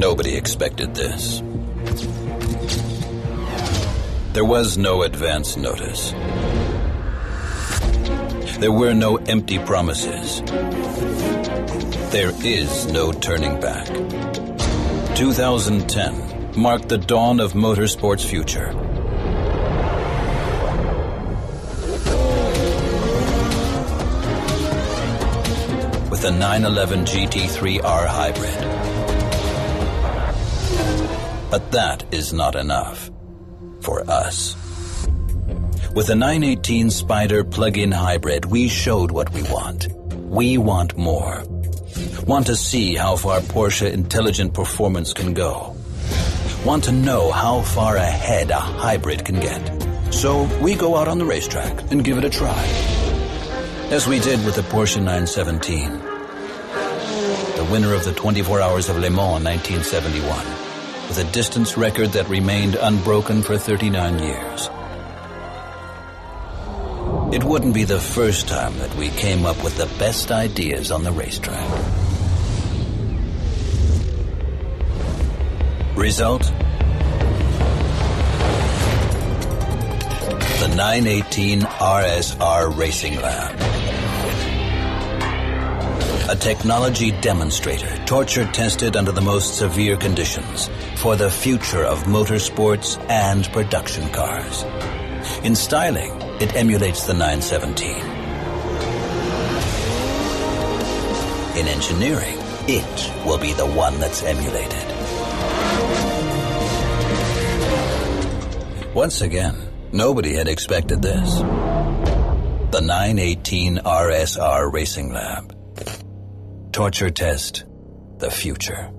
Nobody expected this. There was no advance notice. There were no empty promises. There is no turning back. 2010 marked the dawn of motorsport's future. With the 911 GT3R Hybrid. But that is not enough for us. With the 918 Spyder plug-in hybrid, we showed what we want. We want more. Want to see how far Porsche intelligent performance can go. Want to know how far ahead a hybrid can get. So we go out on the racetrack and give it a try. As we did with the Porsche 917. The winner of the 24 Hours of Le Mans in 1971. With a distance record that remained unbroken for 39 years. It wouldn't be the first time that we came up with the best ideas on the racetrack. Result? The 918 RSR Racing Lab. A technology demonstrator, torture-tested under the most severe conditions for the future of motorsports and production cars. In styling, it emulates the 917. In engineering, it will be the one that's emulated. Once again, nobody had expected this. The 918 RSR Racing Lab. Torture test the future.